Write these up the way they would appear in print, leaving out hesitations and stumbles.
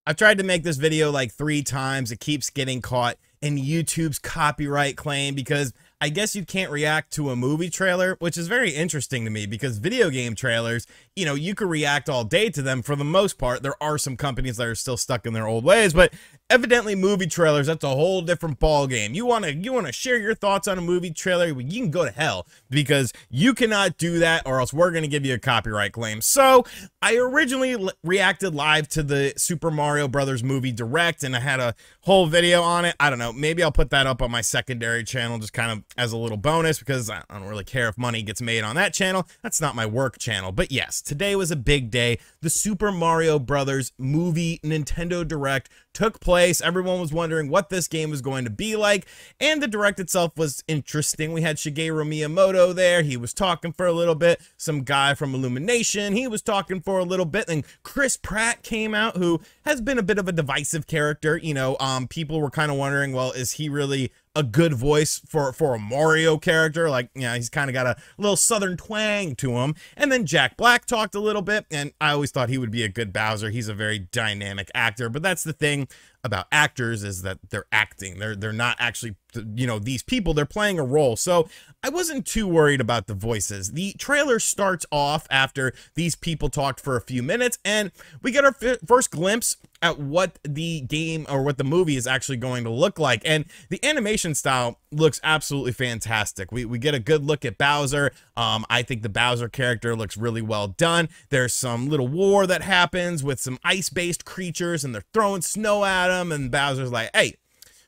I've tried to make this video like 3 times. It keeps getting caught in YouTube's copyright claim because I guess you can't react to a movie trailer, which is very interesting to me because video game trailers, you know, you could react all day to them for the most part. There are some companies that are still stuck in their old ways, but evidently movie trailers, that's a whole different ball game. You want to share your thoughts on a movie trailer, you can go to hell because you cannot do that or else we're going to give you a copyright claim. So I originally reacted live to the Super Mario Brothers movie Direct and I had a whole video on it. I don't know, maybe I'll put that up on my secondary channel just kind of as a little bonus because I don't really care if money gets made on that channel. That's not my work channel. But yes, today was a big day. The Super Mario Brothers movie Nintendo Direct took place. Everyone was wondering what this game was going to be like, and the Direct itself was interesting. We had Shigeru Miyamoto there. He was talking for a little bit. Some guy from Illumination, he was talking for a little bit. And Chris Pratt came out, who has been a bit of a divisive character. You know, people were kind of wondering, well, is he really a good voice for a Mario character? Like, yeah, he's kind of got a little southern twang to him. And then Jack Black talked a little bit, and I always thought he would be a good Bowser. He's a very dynamic actor, but that's the thing about actors is that they're acting. They're not actually, you know, these people, they're playing a role. So I wasn't too worried about the voices. The trailer starts off after these people talked for a few minutes, and we get our first glimpse at what the game or what the movie is actually going to look like. And the animation style looks absolutely fantastic. We get a good look at Bowser. I think the Bowser character looks really well done. There's some little war that happens with some ice-based creatures, and they're throwing snow at him, and Bowser's like, hey,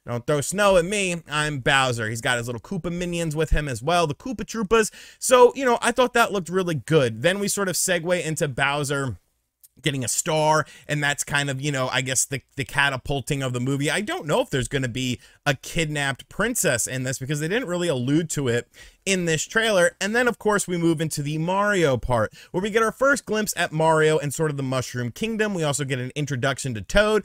don't throw snow at me. I'm Bowser. He's got his little Koopa minions with him as well, the Koopa Troopas. So, you know, I thought that looked really good. Then we sort of segue into Bowser getting a star, and that's kind of, you know, I guess the catapulting of the movie. I don't know if there's going to be a kidnapped princess in this because they didn't really allude to it in this trailer. And then of course we move into the Mario part where we get our first glimpse at Mario and sort of the Mushroom Kingdom. We also get an introduction to Toad.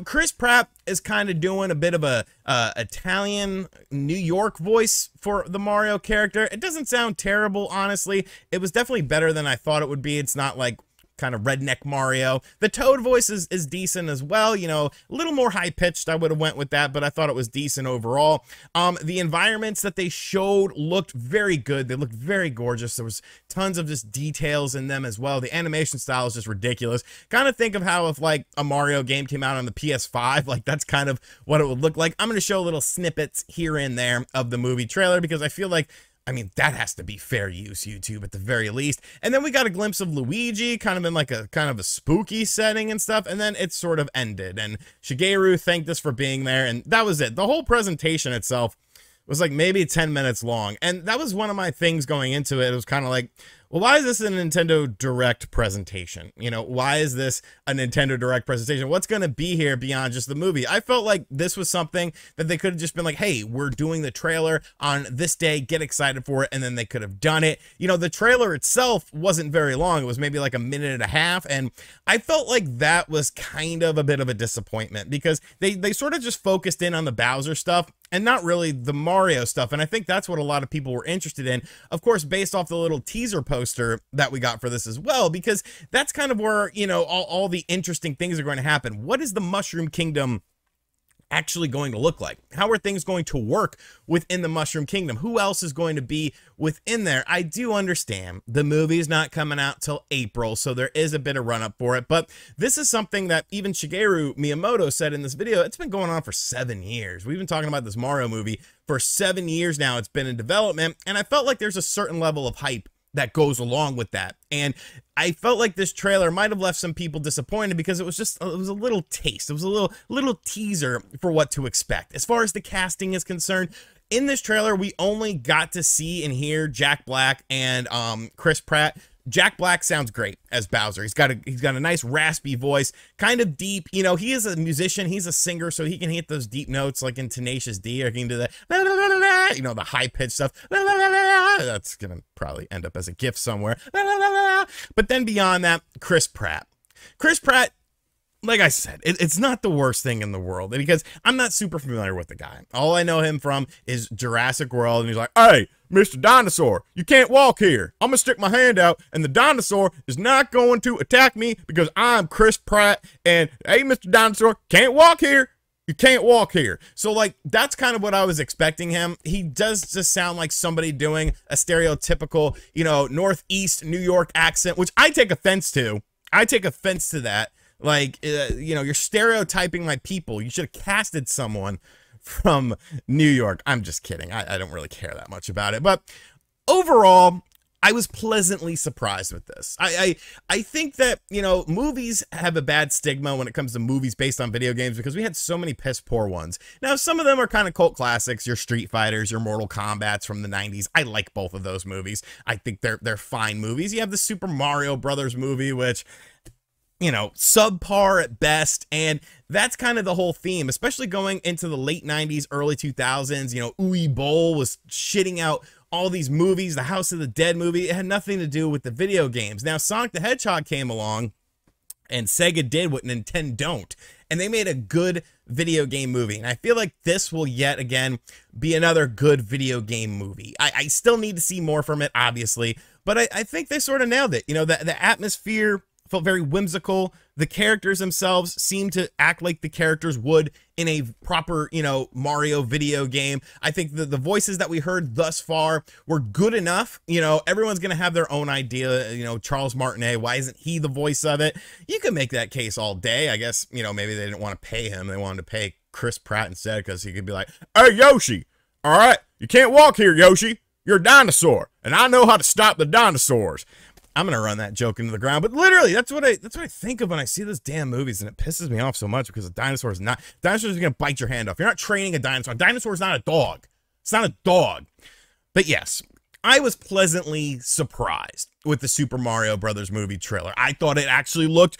Chris Pratt is kind of doing a bit of a Italian New York voice for the Mario character. It doesn't sound terrible, honestly. It was definitely better than I thought it would be. It's not like kind of redneck Mario. The Toad voice is decent as well, you know, a little more high-pitched. I would have went with that, but I thought it was decent overall. The environments that they showed looked very good. They looked very gorgeous. There was tons of just details in them as well. The animation style is just ridiculous. Kind of think of how if like a Mario game came out on the PS5, like that's kind of what it would look like. I'm going to show little snippets here and there of the movie trailer because I feel like, I mean, that has to be fair use, YouTube, at the very least. And then we got a glimpse of Luigi, kind of in like a kind of a spooky setting and stuff, and then it sort of ended. And Shigeru thanked us for being there, and that was it. The whole presentation itself was like maybe 10 minutes long, and that was one of my things going into it. It was kind of like, well, why is this a Nintendo Direct presentation? You know, why is this a Nintendo Direct presentation? What's going to be here beyond just the movie? I felt like this was something that they could have just been like, hey, we're doing the trailer on this day, get excited for it, and then they could have done it. You know, the trailer itself wasn't very long. It was maybe like a minute and a half, and I felt like that was kind of a bit of a disappointment because they sort of just focused in on the Bowser stuff and not really the Mario stuff, and I think that's what a lot of people were interested in, of course, based off the little teaser poster that we got for this as well, because that's kind of where, you know, all the interesting things are going to happen. What is the Mushroom Kingdom actually going to look like? How are things going to work within the Mushroom Kingdom? Who else is going to be within there? I do understand the movie is not coming out till April, so there is a bit of run up for it, but this is something that even Shigeru Miyamoto said in this video. It's been going on for 7 years. We've been talking about this Mario movie for 7 years now. It's been in development, and I felt like there's a certain level of hype that goes along with that. And I felt like this trailer might have left some people disappointed because it was a little taste. It was a little teaser for what to expect. As far as the casting is concerned, in this trailer, we only got to see and hear Jack Black and Chris Pratt. Jack Black sounds great as Bowser. He's got a nice raspy voice, kind of deep. You know, he is a musician, he's a singer, so he can hit those deep notes like in Tenacious D, or he can do the you know, the high pitched stuff. That's gonna probably end up as a GIF somewhere. But then beyond that, Chris Pratt. Chris Pratt like I said, it's not the worst thing in the world because I'm not super familiar with the guy. All I know him from is Jurassic World, and he's like, hey, Mr. Dinosaur, you can't walk here. I'm gonna stick my hand out, and the dinosaur is not going to attack me because I'm Chris Pratt, and hey, Mr. Dinosaur, can't walk here. You can't walk here. So, like, that's kind of what I was expecting him. He does just sound like somebody doing a stereotypical, you know, Northeast New York accent, which I take offense to. I take offense to that. Like, you know, you're stereotyping my people. You should have casted someone from New York. I'm just kidding. I don't really care that much about it. But overall, I was pleasantly surprised with this. I think that, you know, movies have a bad stigma when it comes to movies based on video games because we had so many piss poor ones. Now, some of them are kind of cult classics, your Street Fighters, your Mortal Kombats from the 90s. I like both of those movies. I think they're fine movies. You have the Super Mario Brothers movie, which, you know, subpar at best, and that's kind of the whole theme, especially going into the late 90s, early 2000s. You know, Uwe Boll was shitting out all these movies, the House of the Dead movie. It had nothing to do with the video games. Now, Sonic the Hedgehog came along, and Sega did what Nintendo don't, and they made a good video game movie, and I feel like this will yet again be another good video game movie. I still need to see more from it, obviously, but I think they sort of nailed it. You know, the atmosphere felt very whimsical. The characters themselves seemed to act like the characters would in a proper, you know, Mario video game. I think the voices that we heard thus far were good enough. You know, everyone's going to have their own idea. You know, Charles Martinet, why isn't he the voice of it? You can make that case all day. I guess, you know, maybe they didn't want to pay him. They wanted to pay Chris Pratt instead because he could be like, hey, Yoshi, all right, you can't walk here, Yoshi. You're a dinosaur, and I know how to stop the dinosaurs. I'm gonna run that joke into the ground, but literally, that's what I think of when I see those damn movies, and it pisses me off so much because a dinosaur is not. Dinosaurs are gonna bite your hand off. You're not training a dinosaur. A dinosaur is not a dog. It's not a dog. But yes, I was pleasantly surprised with the Super Mario Brothers movie trailer. I thought it actually looked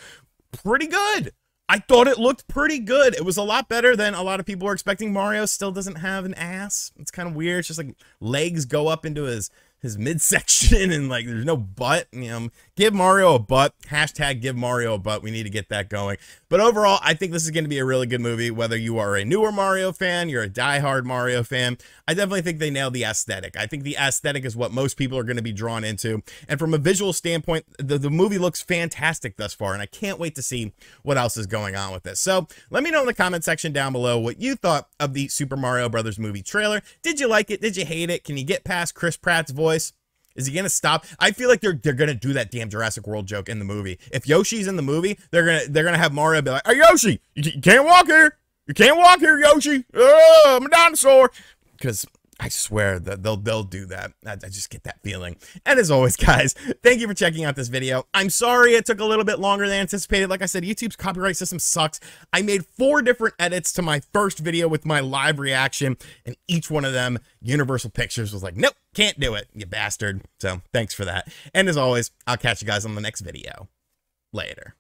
pretty good. I thought it looked pretty good. It was a lot better than a lot of people were expecting. Mario still doesn't have an ass. It's kind of weird. It's just like legs go up into his midsection and like there's no butt. You know, give Mario a butt. Hashtag give Mario a butt. We need to get that going. But overall, I think this is going to be a really good movie. Whether you are a newer Mario fan, you're a diehard Mario fan, I definitely think they nailed the aesthetic. I think the aesthetic is what most people are going to be drawn into. And from a visual standpoint, the movie looks fantastic thus far, and I can't wait to see what else is going on with this. So let me know in the comment section down below what you thought of the Super Mario Brothers movie trailer. Did you like it? Did you hate it? Can you get past Chris Pratt's voice? Is he gonna stop? I feel like they're gonna do that damn Jurassic World joke in the movie. If Yoshi's in the movie, they're gonna have Mario be like, "Hey Yoshi, you can't walk here. You can't walk here, Yoshi. Oh, I'm a dinosaur." Because I swear that they'll do that. I just get that feeling. And as always, guys, thank you for checking out this video. I'm sorry it took a little bit longer than anticipated. Like I said, YouTube's copyright system sucks. I made 4 different edits to my first video with my live reaction, and each one of them, Universal Pictures was like, nope, can't do it, you bastard. So thanks for that. And as always, I'll catch you guys on the next video. Later.